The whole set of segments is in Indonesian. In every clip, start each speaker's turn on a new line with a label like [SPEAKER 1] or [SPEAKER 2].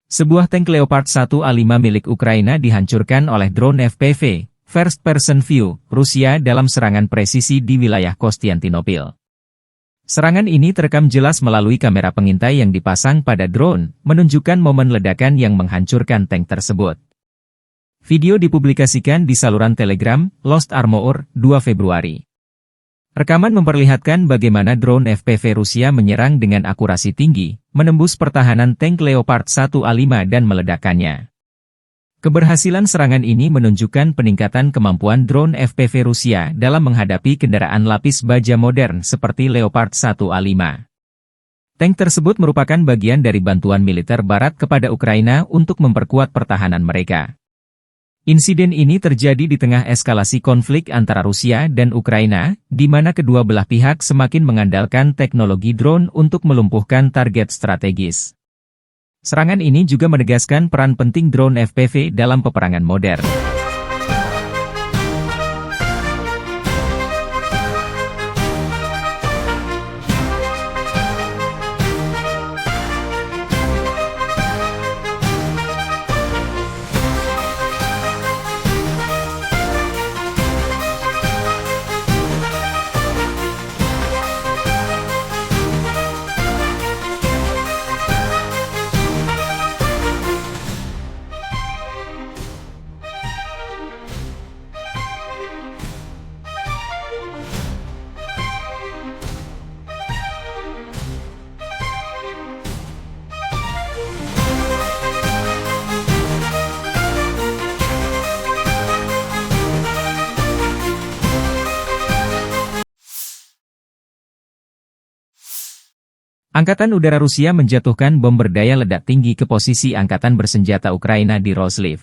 [SPEAKER 1] Sebuah tank Leopard 1A5 milik Ukraina dihancurkan oleh drone FPV, First Person View, Rusia dalam serangan presisi di wilayah Konstantinopel. Serangan ini terekam jelas melalui kamera pengintai yang dipasang pada drone, menunjukkan momen ledakan yang menghancurkan tank tersebut. Video dipublikasikan di saluran Telegram, Lost Armor, 2 Februari. Rekaman memperlihatkan bagaimana drone FPV Rusia menyerang dengan akurasi tinggi, menembus pertahanan tank Leopard 1A5 dan meledakkannya. Keberhasilan serangan ini menunjukkan peningkatan kemampuan drone FPV Rusia dalam menghadapi kendaraan lapis baja modern seperti Leopard 1A5. Tank tersebut merupakan bagian dari bantuan militer Barat kepada Ukraina untuk memperkuat pertahanan mereka. Insiden ini terjadi di tengah eskalasi konflik antara Rusia dan Ukraina, di mana kedua belah pihak semakin mengandalkan teknologi drone untuk melumpuhkan target strategis. Serangan ini juga menegaskan peran penting drone FPV dalam peperangan modern. Angkatan Udara Rusia menjatuhkan bom berdaya ledak tinggi ke posisi Angkatan Bersenjata Ukraina di Roslив.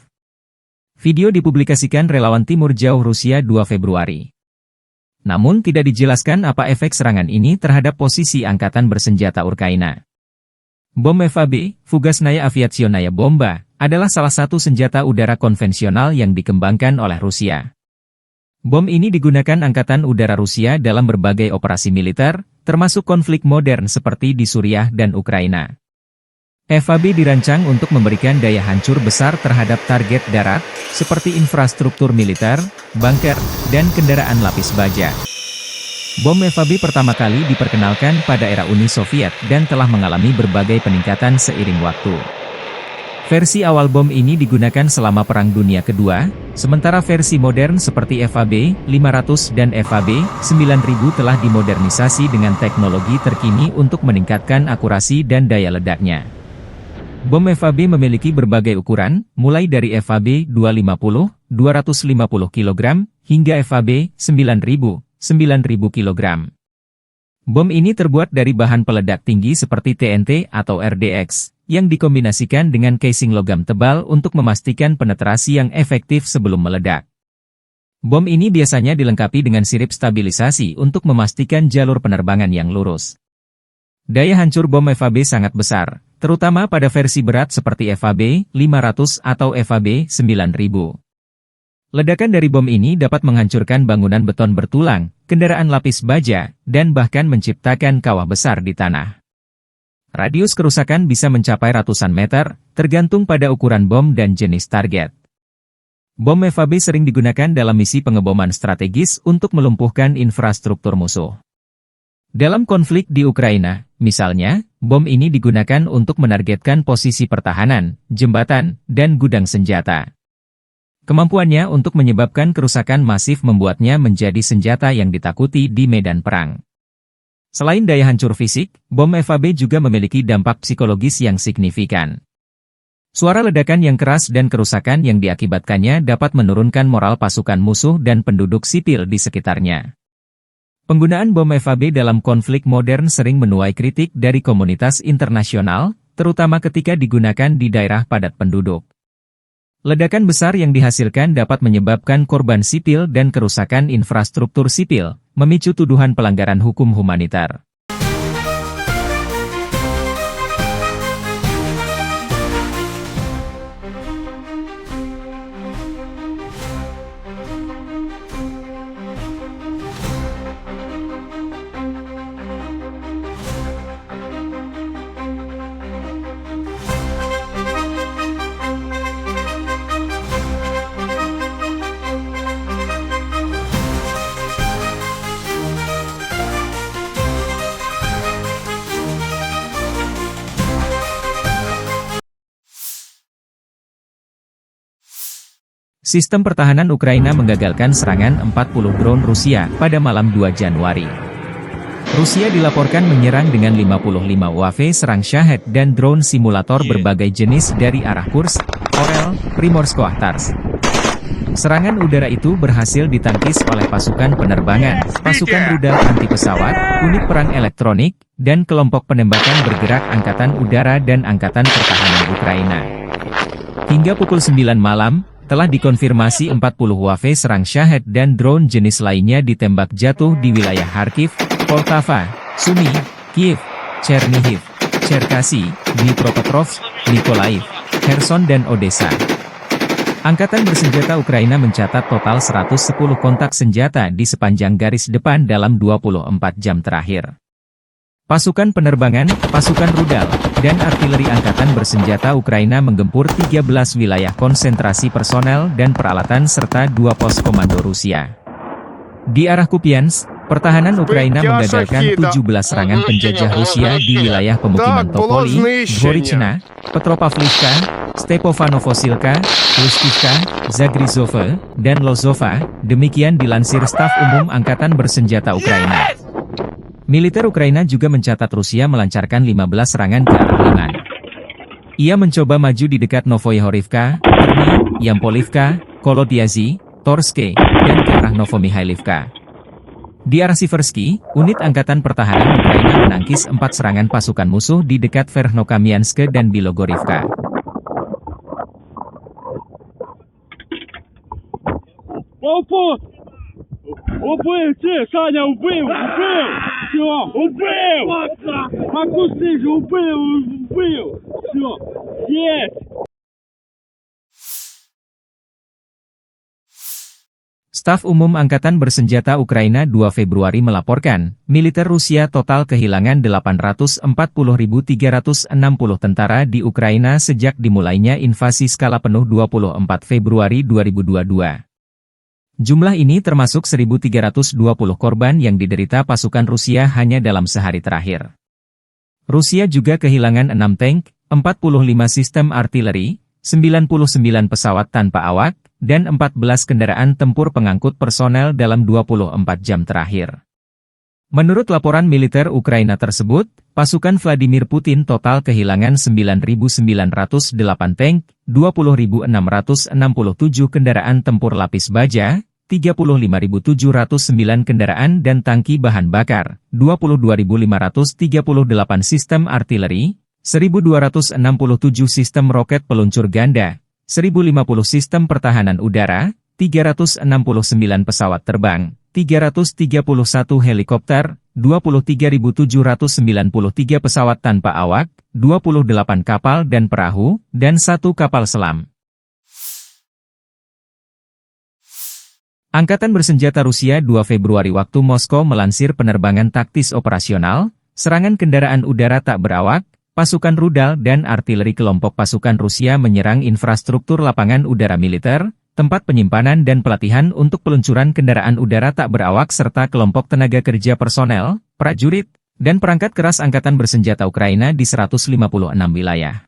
[SPEAKER 1] Video dipublikasikan relawan Timur Jauh Rusia 2 Februari. Namun tidak dijelaskan apa efek serangan ini terhadap posisi Angkatan Bersenjata Ukraina. Bom FAB, Fugasnaya Aviationaya Bomba, adalah salah satu senjata udara konvensional yang dikembangkan oleh Rusia. Bom ini digunakan Angkatan Udara Rusia dalam berbagai operasi militer, termasuk konflik modern seperti di Suriah dan Ukraina. FAB dirancang untuk memberikan daya hancur besar terhadap target darat, seperti infrastruktur militer, bunker, dan kendaraan lapis baja. Bom FAB pertama kali diperkenalkan pada era Uni Soviet dan telah mengalami berbagai peningkatan seiring waktu. Versi awal bom ini digunakan selama Perang Dunia Kedua, sementara versi modern seperti FAB 500 dan FAB 9000 telah dimodernisasi dengan teknologi terkini untuk meningkatkan akurasi dan daya ledaknya. Bom FAB memiliki berbagai ukuran, mulai dari FAB 250, 250 kg, hingga FAB 9000, 9000 kg. Bom ini terbuat dari bahan peledak tinggi seperti TNT atau RDX, yang dikombinasikan dengan casing logam tebal untuk memastikan penetrasi yang efektif sebelum meledak. Bom ini biasanya dilengkapi dengan sirip stabilisasi untuk memastikan jalur penerbangan yang lurus. Daya hancur bom FAB sangat besar, terutama pada versi berat seperti FAB 500 atau FAB 9000. Ledakan dari bom ini dapat menghancurkan bangunan beton bertulang, kendaraan lapis baja, dan bahkan menciptakan kawah besar di tanah. Radius kerusakan bisa mencapai ratusan meter, tergantung pada ukuran bom dan jenis target. Bom FAB sering digunakan dalam misi pengeboman strategis untuk melumpuhkan infrastruktur musuh. Dalam konflik di Ukraina, misalnya, bom ini digunakan untuk menargetkan posisi pertahanan, jembatan, dan gudang senjata. Kemampuannya untuk menyebabkan kerusakan masif membuatnya menjadi senjata yang ditakuti di medan perang. Selain daya hancur fisik, bom FAB juga memiliki dampak psikologis yang signifikan. Suara ledakan yang keras dan kerusakan yang diakibatkannya dapat menurunkan moral pasukan musuh dan penduduk sipil di sekitarnya. Penggunaan bom FAB dalam konflik modern sering menuai kritik dari komunitas internasional, terutama ketika digunakan di daerah padat penduduk. Ledakan besar yang dihasilkan dapat menyebabkan korban sipil dan kerusakan infrastruktur sipil, memicu tuduhan pelanggaran hukum humanitar. Sistem pertahanan Ukraina menggagalkan serangan 40 drone Rusia pada malam 2 Januari. Rusia dilaporkan menyerang dengan 55 UAV serang Shahed dan drone simulator berbagai jenis dari arah Kursk, Orel, Primorsko-Ahtarsk. Serangan udara itu berhasil ditangkis oleh pasukan penerbangan, pasukan rudal anti pesawat, unit perang elektronik, dan kelompok penembakan bergerak Angkatan Udara dan Angkatan Pertahanan Ukraina. Hingga pukul 9 malam, telah dikonfirmasi 40 UAV serang Shahed dan drone jenis lainnya ditembak jatuh di wilayah Kharkiv, Poltava, Sumy, Kiev, Chernihiv, Cherkasy, Dnipropetrovsk, Mykolaiv, Kherson dan Odessa. Angkatan bersenjata Ukraina mencatat total 110 kontak senjata di sepanjang garis depan dalam 24 jam terakhir. Pasukan penerbangan, pasukan rudal, dan artileri Angkatan bersenjata Ukraina menggempur 13 wilayah konsentrasi personel dan peralatan serta 2 pos komando Rusia. Di arah Kupiansk, pertahanan Ukraina menggagalkan 17 serangan penjajah Rusia di wilayah pemukiman Topoli, Dvorichna, Petropavlivka, Stepofanovosilka, Luskivka, Zagrizhova, dan Lozova, demikian dilansir Staf Umum Angkatan Bersenjata Ukraina. Militer Ukraina juga mencatat Rusia melancarkan 15 serangan ke arah Liman. Ia mencoba maju di dekat Novoyehorivka, Terny, Yampolivka, Kolodyazy, Torske, dan ke arah Novomihailivka. Di arah Siversky, unit Angkatan Pertahanan Ukraina menangkis 4 serangan pasukan musuh di dekat Verkhnokamianske dan Bilogorivka.
[SPEAKER 2] Убив! Саня, убив! Все! Убив! Макуси же убив! Все! Есть!
[SPEAKER 1] Staf Umum Angkatan Bersenjata Ukraina 2 Februari melaporkan, militer Rusia total kehilangan 840.360 tentara di Ukraina sejak dimulainya invasi skala penuh 24 Februari 2022. Jumlah ini termasuk 1.320 korban yang diderita pasukan Rusia hanya dalam sehari terakhir. Rusia juga kehilangan 6 tank, 45 sistem artileri, 99 pesawat tanpa awak, dan 14 kendaraan tempur pengangkut personel dalam 24 jam terakhir. Menurut laporan militer Ukraina tersebut, pasukan Vladimir Putin total kehilangan 9.908 tank, 20.667 kendaraan tempur lapis baja, 35.709 kendaraan dan tangki bahan bakar, 22.538 sistem artileri, 1.267 sistem roket peluncur ganda, 1.050 sistem pertahanan udara, 369 pesawat terbang, 331 helikopter, 23.793 pesawat tanpa awak, 28 kapal dan perahu, dan 1 kapal selam. Angkatan Bersenjata Rusia 2 Februari waktu Moskow melansir penerbangan taktis operasional, serangan kendaraan udara tak berawak, pasukan rudal dan artileri kelompok pasukan Rusia menyerang infrastruktur lapangan udara militer, tempat penyimpanan dan pelatihan untuk peluncuran kendaraan udara tak berawak serta kelompok tenaga kerja personel, prajurit, dan perangkat keras Angkatan Bersenjata Ukraina di 156 wilayah.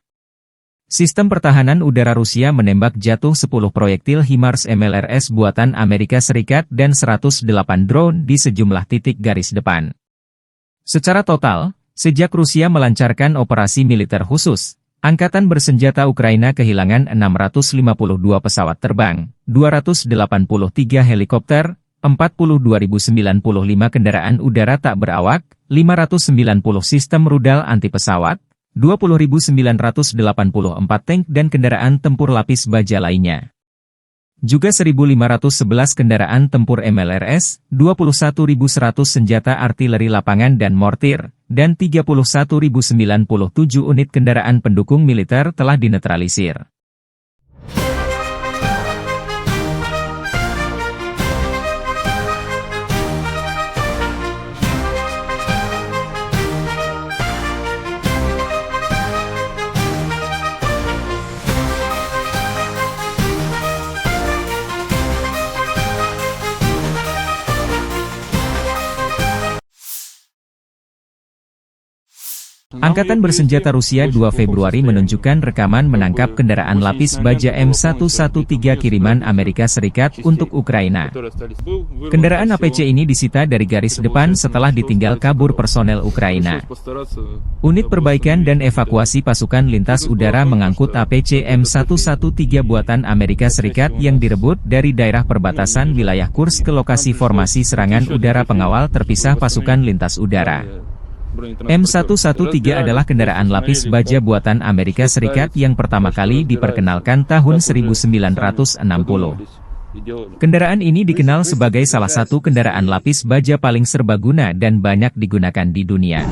[SPEAKER 1] Sistem pertahanan udara Rusia menembak jatuh 10 proyektil HIMARS MLRS buatan Amerika Serikat dan 108 drone di sejumlah titik garis depan. Secara total, sejak Rusia melancarkan operasi militer khusus, Angkatan Bersenjata Ukraina kehilangan 652 pesawat terbang, 283 helikopter, 42.095 kendaraan udara tak berawak, 590 sistem rudal anti pesawat, 20.984 tank dan kendaraan tempur lapis baja lainnya. Juga 1.511 kendaraan tempur MLRS, 21.100 senjata artileri lapangan dan mortir, dan 31.097 unit kendaraan pendukung militer telah dinetralisir. Angkatan bersenjata Rusia 2 Februari menunjukkan rekaman menangkap kendaraan lapis baja M113 kiriman Amerika Serikat untuk Ukraina. Kendaraan APC ini disita dari garis depan setelah ditinggal kabur personel Ukraina. Unit perbaikan dan evakuasi pasukan lintas udara mengangkut APC M113 buatan Amerika Serikat yang direbut dari daerah perbatasan wilayah Kursk ke lokasi formasi serangan udara pengawal terpisah pasukan lintas udara. M113 adalah kendaraan lapis baja buatan Amerika Serikat yang pertama kali diperkenalkan tahun 1960. Kendaraan ini dikenal sebagai salah satu kendaraan lapis baja paling serbaguna dan banyak digunakan di dunia.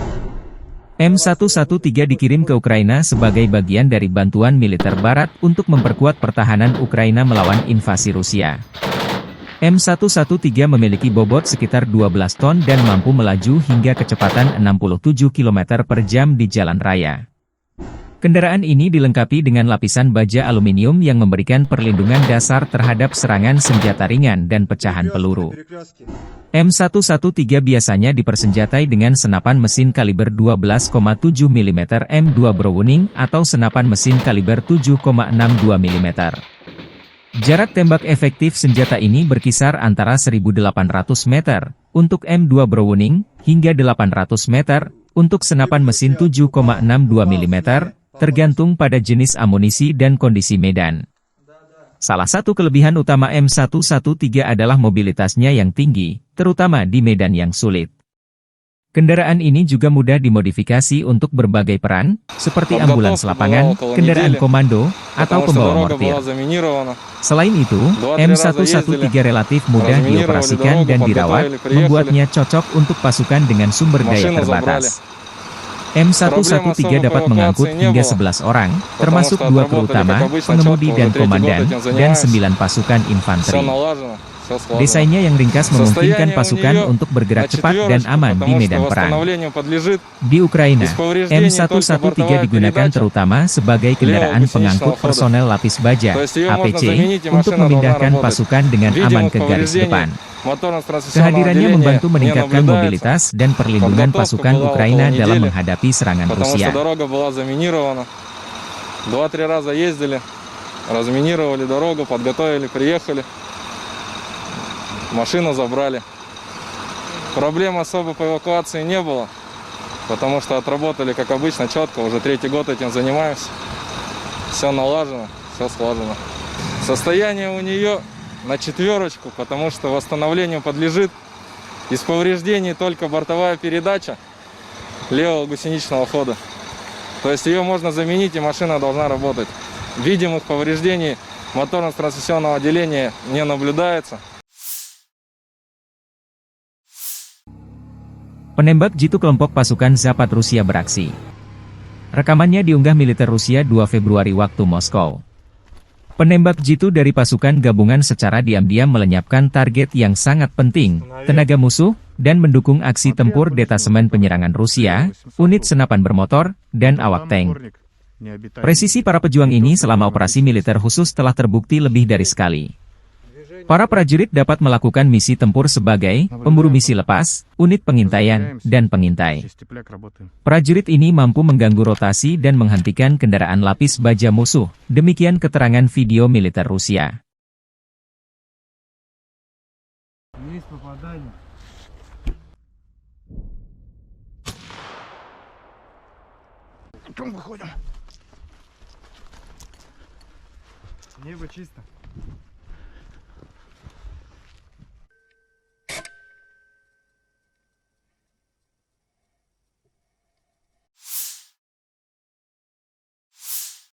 [SPEAKER 1] M113 dikirim ke Ukraina sebagai bagian dari bantuan militer Barat untuk memperkuat pertahanan Ukraina melawan invasi Rusia. M113 memiliki bobot sekitar 12 ton dan mampu melaju hingga kecepatan 67 km per jam di jalan raya. Kendaraan ini dilengkapi dengan lapisan baja aluminium yang memberikan perlindungan dasar terhadap serangan senjata ringan dan pecahan peluru. M113 biasanya dipersenjatai dengan senapan mesin kaliber 12,7 mm M2 Browning atau senapan mesin kaliber 7,62 mm. Jarak tembak efektif senjata ini berkisar antara 1.800 meter untuk M2 Browning hingga 800 meter untuk senapan mesin 7,62 mm, tergantung pada jenis amunisi dan kondisi medan. Salah satu kelebihan utama M113 adalah mobilitasnya yang tinggi, terutama di medan yang sulit. Kendaraan ini juga mudah dimodifikasi untuk berbagai peran, seperti ambulans lapangan, kendaraan komando, atau pembawa mortir. Selain itu, M113 relatif mudah dioperasikan dan dirawat, membuatnya cocok untuk pasukan dengan sumber daya terbatas. M113 dapat mengangkut hingga 11 orang, termasuk 2 kru utama, pengemudi dan komandan, dan 9 pasukan infanteri. Desainnya yang ringkas memungkinkan pasukan untuk bergerak cepat dan aman di medan perang. Di Ukraina, M113 digugakan terutama sebagai kendaraan pengangkut personel lapis baja, APC, untuk memindahkan pasukan dengan aman ke garis depan. Kehadirannya membantu meningkatkan mobilitas dan perlindungan pasukan Ukraina dalam menghadapi serangan Rusia.
[SPEAKER 3] Машину забрали. Проблем особо по эвакуации не было, потому что отработали, как обычно, четко. Уже 3-й год этим занимаемся. Все налажено, все слажено. Состояние у нее на 4, потому что восстановлению подлежит. Из повреждений только бортовая передача левого гусеничного хода. То есть ее можно заменить, и машина должна работать. Видимых повреждений моторно-трансмиссионного отделения не наблюдается.
[SPEAKER 1] Penembak jitu kelompok pasukan Zapad Rusia beraksi. Rekamannya diunggah militer Rusia 2 Februari waktu Moskow. Penembak jitu dari pasukan gabungan secara diam-diam melenyapkan target yang sangat penting, tenaga musuh, dan mendukung aksi tempur detasemen penyerangan Rusia, unit senapan bermotor, dan awak tank. Presisi para pejuang ini selama operasi militer khusus telah terbukti lebih dari sekali. Para prajurit dapat melakukan misi tempur sebagai pemburu misi lepas, unit pengintaian, dan pengintai. Prajurit ini mampu mengganggu rotasi dan menghentikan kendaraan lapis baja musuh. Demikian keterangan video militer Rusia.
[SPEAKER 4] Небо чисто.